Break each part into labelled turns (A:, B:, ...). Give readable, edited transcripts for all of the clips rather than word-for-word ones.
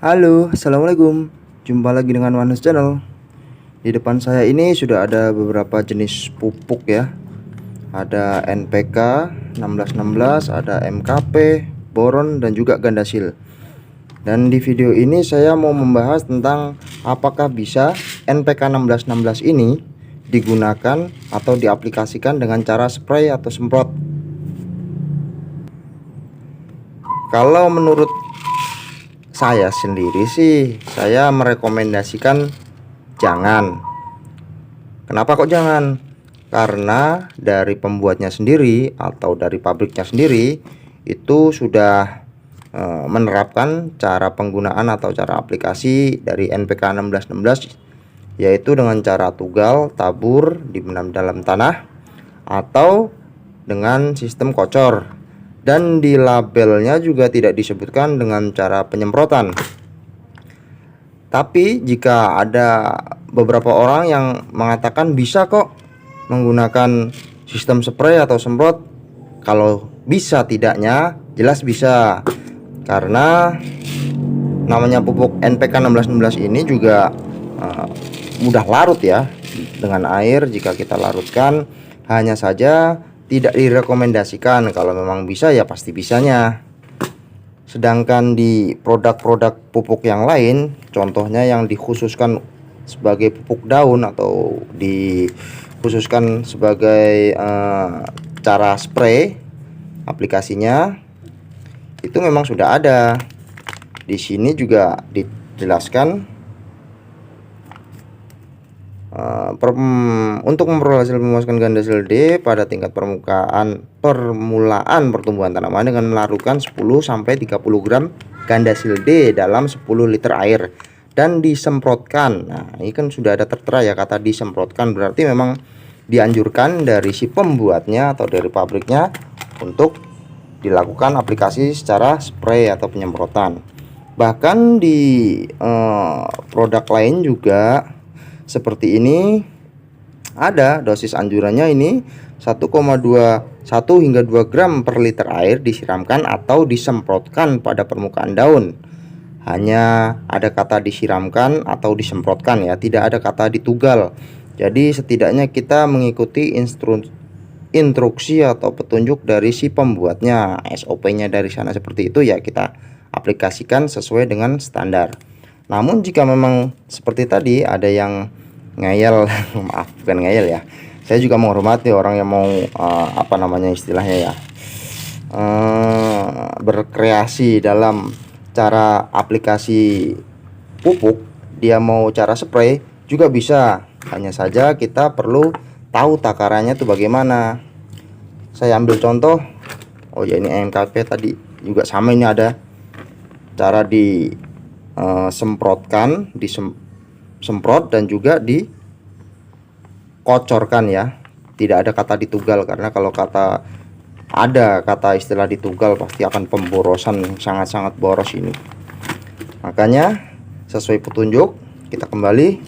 A: Halo, assalamualaikum. Jumpa lagi dengan Wanus Channel. Di depan saya ini sudah ada beberapa jenis pupuk ya. Ada NPK 1616, ada MKP, boron dan juga gandasil. Dan di video ini saya mau membahas tentang apakah bisa NPK 1616 ini digunakan atau diaplikasikan dengan cara spray atau semprot. Kalau menurut saya sendiri sih, saya merekomendasikan jangan. Kenapa kok jangan? Karena dari pembuatnya sendiri atau dari pabriknya sendiri itu sudah menerapkan cara penggunaan atau cara aplikasi dari NPK 1616, yaitu dengan cara tugal tabur di dalam tanah atau dengan sistem kocor. Dan di labelnya juga tidak disebutkan dengan cara penyemprotan. Tapi jika ada beberapa orang yang mengatakan bisa kok menggunakan sistem spray atau semprot, kalau bisa tidaknya jelas bisa. Karena namanya pupuk NPK 1616 ini juga mudah larut ya dengan air. Jika kita larutkan, hanya saja tidak direkomendasikan. Kalau memang bisa ya pasti bisanya. Sedangkan di produk-produk pupuk yang lain, contohnya yang dikhususkan sebagai pupuk daun atau dikhususkan sebagai cara spray aplikasinya, itu memang sudah ada. Di sini juga dijelaskan untuk memperoleh hasil memuaskan gandasil D pada tingkat permulaan pertumbuhan tanaman dengan melarutkan 10-30 gram gandasil D dalam 10 liter air dan disemprotkan. Nah, ini kan sudah ada tertera ya kata disemprotkan, berarti memang dianjurkan dari si pembuatnya atau dari pabriknya untuk dilakukan aplikasi secara spray atau penyemprotan. Bahkan di produk lain juga seperti ini ada dosis anjurannya, ini 1,21 hingga 2 gram per liter air disiramkan atau disemprotkan pada permukaan daun. Hanya ada kata disiramkan atau disemprotkan ya, tidak ada kata ditugal. Jadi setidaknya kita mengikuti instruksi atau petunjuk dari si pembuatnya, SOP-nya dari sana seperti itu ya, kita aplikasikan sesuai dengan standar. Namun jika memang seperti tadi ada yang ngeyel maaf bukan ngeyel ya, saya juga menghormati orang yang mau apa namanya istilahnya ya, berkreasi dalam cara aplikasi pupuk. Dia mau cara spray juga bisa, hanya saja kita perlu tahu takarannya tuh bagaimana. Saya ambil contoh, oh ya ini MKP tadi juga sama, ini ada cara di semprotkan, disemprot dan juga dikocorkan ya. Tidak ada kata ditugal, karena kalau ada kata istilah ditugal pasti akan pemborosan, sangat-sangat boros ini. Makanya sesuai petunjuk kita kembali.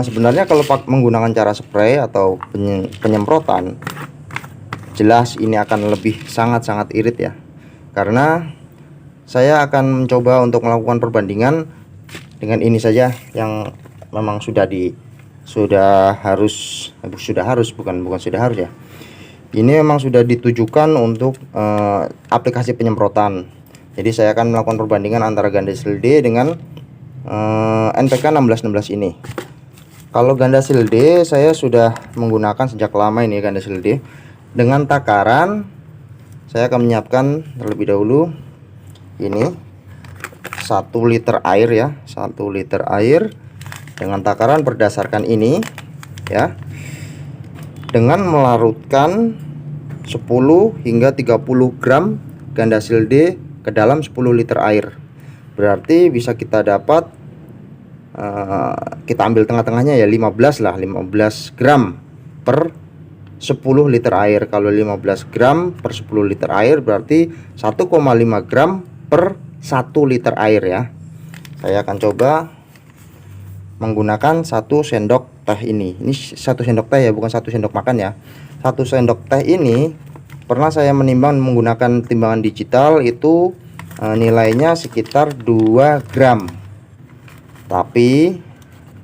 A: Sebenarnya kalau menggunakan cara spray atau penyemprotan, jelas ini akan lebih sangat-sangat irit ya, karena saya akan mencoba untuk melakukan perbandingan dengan ini saja yang memang sudah harus ya. Ini memang sudah ditujukan untuk aplikasi penyemprotan. Jadi saya akan melakukan perbandingan antara gandasil D dengan NPK 1616 ini. Kalau gandasil D saya sudah menggunakan sejak lama ini gandasil D. Dengan takaran saya akan menyiapkan terlebih dahulu ini 1 liter air ya, 1 liter air dengan takaran berdasarkan ini ya, dengan melarutkan 10 hingga 30 gram gandasil D ke dalam 10 liter air. Berarti bisa kita dapat kita ambil tengah-tengahnya ya, 15 gram per 10 liter air. Kalau 15 gram per 10 liter air berarti 1,5 gram per 1 liter air ya. Saya akan coba menggunakan 1 sendok teh ini. Ini 1 sendok teh ya, bukan 1 sendok makan ya. 1 sendok teh ini pernah saya menimbang menggunakan timbangan digital itu nilainya sekitar 2 gram, tapi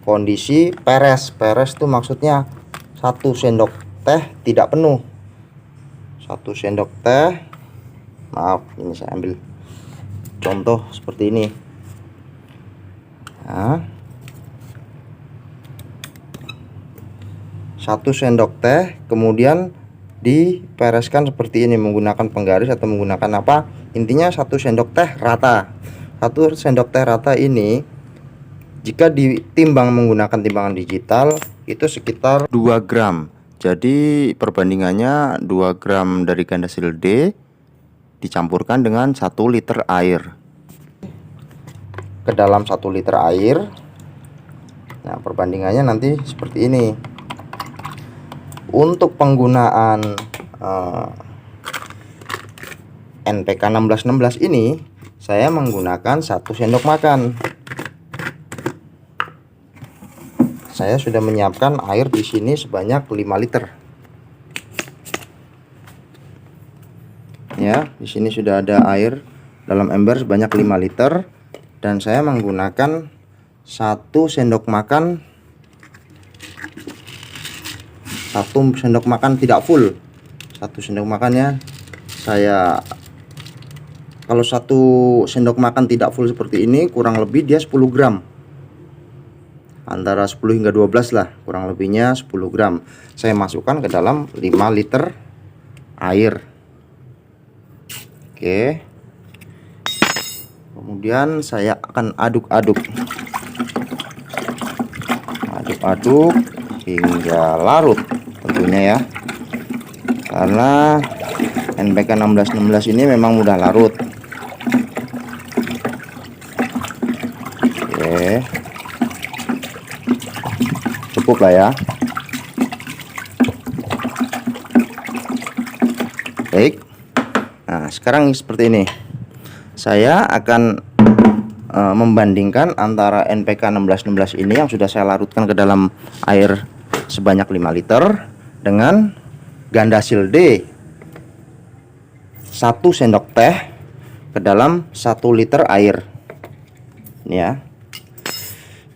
A: kondisi peres. Peres tuh maksudnya 1 sendok teh tidak penuh. 1 sendok teh, maaf ini saya ambil contoh seperti ini. Nah, 1 sendok teh kemudian dipereskan seperti ini menggunakan penggaris atau menggunakan apa, intinya 1 sendok teh rata. 1 sendok teh rata ini jika ditimbang menggunakan timbangan digital itu sekitar 2 gram. Jadi perbandingannya 2 gram dari Gandasil D dicampurkan dengan 1 liter air. Ke dalam 1 liter air. Nah, perbandingannya nanti seperti ini. Untuk penggunaan NPK 1616 ini saya menggunakan 1 sendok makan. Saya sudah menyiapkan air di sini sebanyak 5 liter. Ya, di sini sudah ada air dalam ember sebanyak 5 liter dan saya menggunakan 1 sendok makan. 1 sendok makan tidak full. 1 sendok makannya saya, kalau 1 sendok makan tidak full seperti ini kurang lebih dia 10 gram. Antara 10 hingga 12 lah, kurang lebihnya 10 gram. Saya masukkan ke dalam 5 liter air. Oke. Kemudian saya akan aduk-aduk. Aduk-aduk hingga larut tentunya ya. Karena NPK 1616 ini memang mudah larut. Oke. Cukup lah ya. Baik. Nah, sekarang seperti ini. Saya akan membandingkan antara NPK 1616 ini yang sudah saya larutkan ke dalam air sebanyak 5 liter dengan Gandasil D 1 sendok teh ke dalam 1 liter air. Ini ya.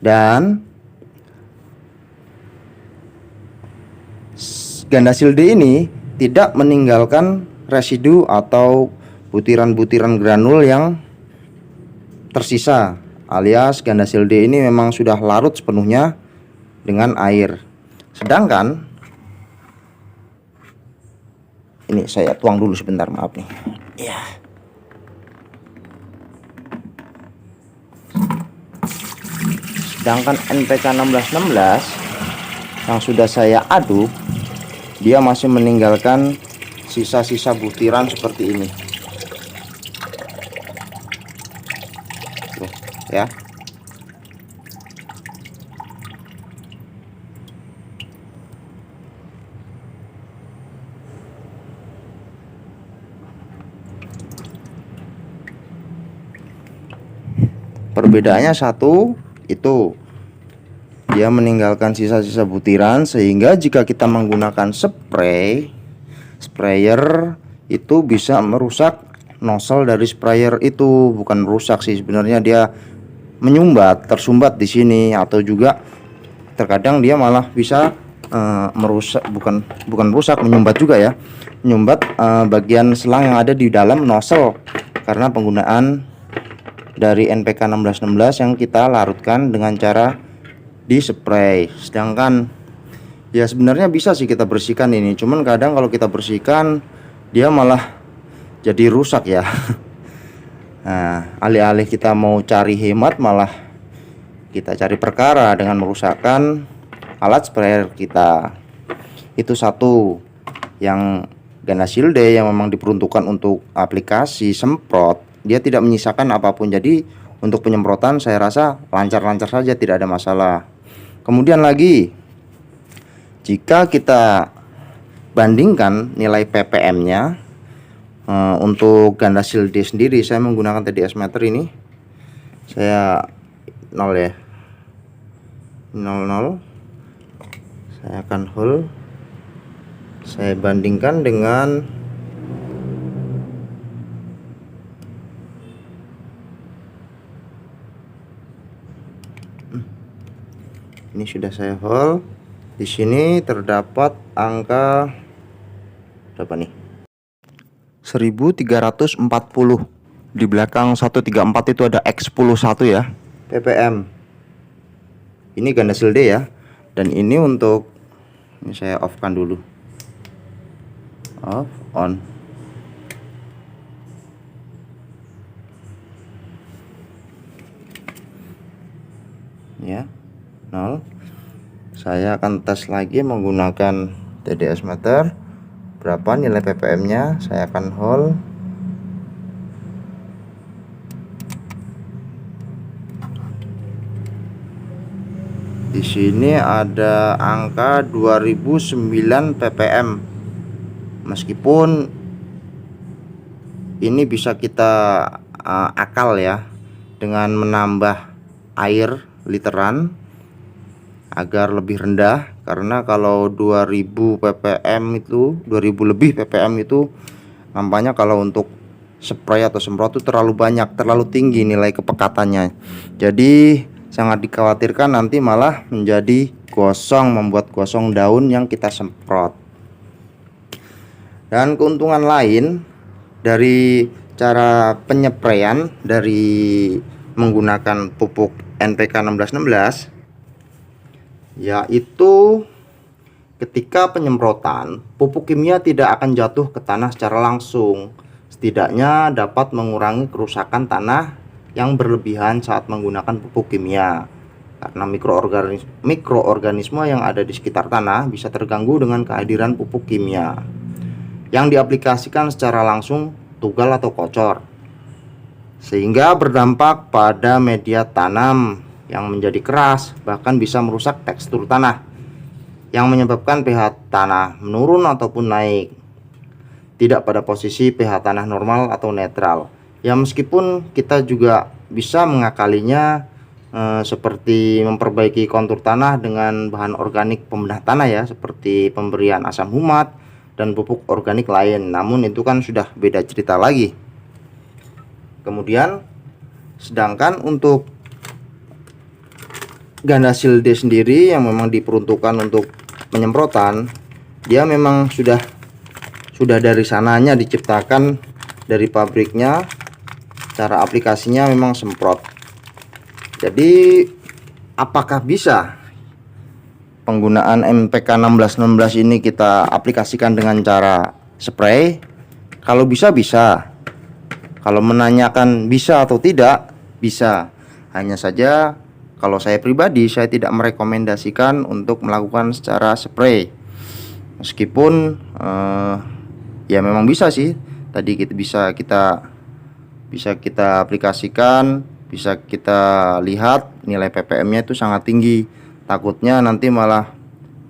A: Dan Gandasil D ini tidak meninggalkan residu atau butiran-butiran granul yang tersisa, alias Gandasil D ini memang sudah larut sepenuhnya dengan air. Sedangkan ini saya tuang dulu sebentar, maaf nih. Ya. Sedangkan NPK 1616 yang sudah saya aduk, dia masih meninggalkan sisa-sisa butiran seperti ini. Tuh, ya. Perbedaannya satu, itu dia meninggalkan sisa-sisa butiran, sehingga jika kita menggunakan sprayer itu bisa merusak nozzle dari sprayer itu. Bukan merusak sih sebenarnya, dia menyumbat, tersumbat di sini, atau juga terkadang dia malah bisa merusak, bukan merusak, menyumbat juga ya, menyumbat bagian selang yang ada di dalam nozzle karena penggunaan dari NPK 1616 yang kita larutkan dengan cara di spray. Sedangkan ya sebenarnya bisa sih kita bersihkan ini, cuman kadang kalau kita bersihkan dia malah jadi rusak ya. Nah, alih-alih kita mau cari hemat, malah kita cari perkara dengan merusakkan alat sprayer kita. Itu satu yang Gandasil D yang memang diperuntukkan untuk aplikasi semprot, dia tidak menyisakan apapun. Jadi untuk penyemprotan saya rasa lancar-lancar saja, tidak ada masalah. Kemudian lagi, jika kita bandingkan nilai ppm-nya untuk Gandasil D sendiri, saya menggunakan TDS meter ini. Saya 0 ya. 00. Saya akan hold. Saya bandingkan dengan Ini sudah saya hold. Di sini terdapat angka berapa nih? 1340. Di belakang 134 itu ada X101 ya, ppm. Ini ganda shield D ya. Dan ini untuk, ini saya off kan dulu. Off, on. Ya, 0. Saya akan tes lagi menggunakan TDS meter. Berapa nilai ppm nya, saya akan hold. Di sini ada angka 2009 ppm. Meskipun ini bisa kita akal ya, dengan menambah air literan agar lebih rendah, karena kalau 2000 ppm itu 2000 lebih ppm itu nampaknya kalau untuk spray atau semprot itu terlalu banyak, terlalu tinggi nilai kepekatannya. Jadi sangat dikhawatirkan nanti malah menjadi gosong, membuat gosong daun yang kita semprot. Dan keuntungan lain dari cara penyepraian dari menggunakan pupuk NPK 1616, yaitu ketika penyemprotan, pupuk kimia tidak akan jatuh ke tanah secara langsung. Setidaknya dapat mengurangi kerusakan tanah yang berlebihan saat menggunakan pupuk kimia, karena mikroorganisme yang ada di sekitar tanah bisa terganggu dengan kehadiran pupuk kimia yang diaplikasikan secara langsung, tugal atau kocor, sehingga berdampak pada media tanam yang menjadi keras, bahkan bisa merusak tekstur tanah, yang menyebabkan pH tanah menurun ataupun naik, tidak pada posisi pH tanah normal atau netral. Ya, meskipun kita juga bisa mengakalinya seperti memperbaiki kontur tanah dengan bahan organik pembedah tanah ya, seperti pemberian asam humat dan pupuk organik lain. Namun itu kan sudah beda cerita lagi. Kemudian sedangkan untuk ganda shield D sendiri yang memang diperuntukkan untuk penyemprotan, dia memang sudah dari sananya diciptakan dari pabriknya. Cara aplikasinya memang semprot. Jadi apakah bisa penggunaan NPK 1616 ini kita aplikasikan dengan cara spray? Kalau bisa, bisa. Kalau menanyakan bisa atau tidak, bisa. Hanya saja kalau saya pribadi, saya tidak merekomendasikan untuk melakukan secara spray. Meskipun ya memang bisa sih. Tadi bisa kita aplikasikan, bisa kita lihat nilai ppm-nya itu sangat tinggi. Takutnya nanti malah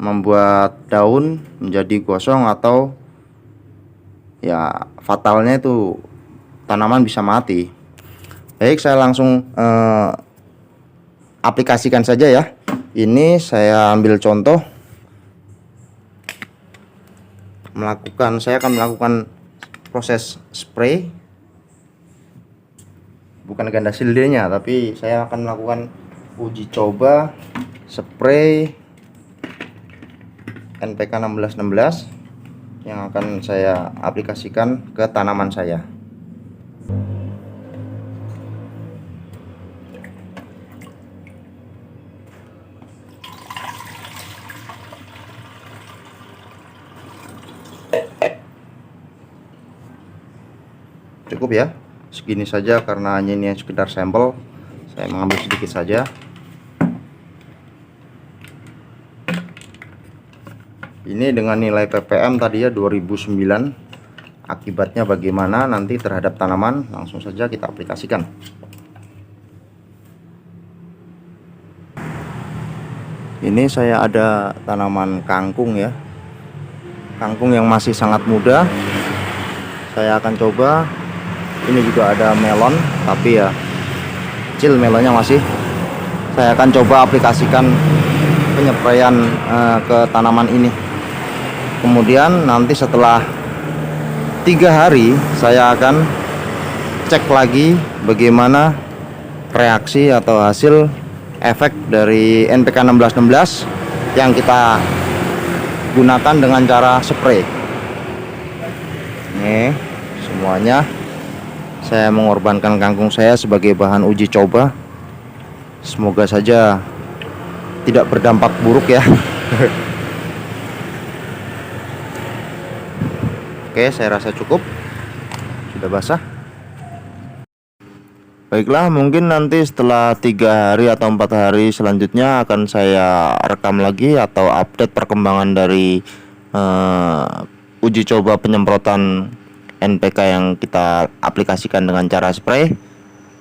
A: membuat daun menjadi gosong atau ya fatalnya itu tanaman bisa mati. Baik, saya langsung aplikasikan saja ya. Ini saya ambil contoh saya akan melakukan proses spray, bukan ganda shield D-nya, tapi saya akan melakukan uji coba spray NPK 1616 yang akan saya aplikasikan ke tanaman saya. Cukup ya, segini saja karena hanya ini sekedar sampel. Saya mengambil sedikit saja. Ini dengan nilai ppm tadi ya 2009. Akibatnya bagaimana nanti terhadap tanaman, langsung saja kita aplikasikan. Ini saya ada tanaman kangkung ya, kangkung yang masih sangat muda. Saya akan coba. Ini juga ada melon, tapi ya kecil melonnya masih. Saya akan coba aplikasikan penyepraian ke tanaman ini. Kemudian nanti setelah 3 hari saya akan cek lagi bagaimana reaksi atau hasil efek dari NPK 1616 yang kita gunakan dengan cara spray. Ini semuanya saya mengorbankan kangkung saya sebagai bahan uji coba. Semoga saja tidak berdampak buruk ya. Oke, saya rasa cukup, sudah basah. Baiklah, mungkin nanti setelah 3 hari atau 4 hari selanjutnya akan saya rekam lagi atau update perkembangan dari uji coba penyemprotan NPK yang kita aplikasikan dengan cara spray.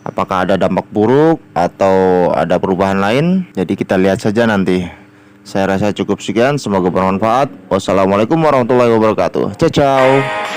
A: Apakah ada dampak buruk atau ada perubahan lain? Jadi kita lihat saja nanti. Saya rasa cukup sekian, semoga bermanfaat. Wassalamualaikum warahmatullahi wabarakatuh. Ciao.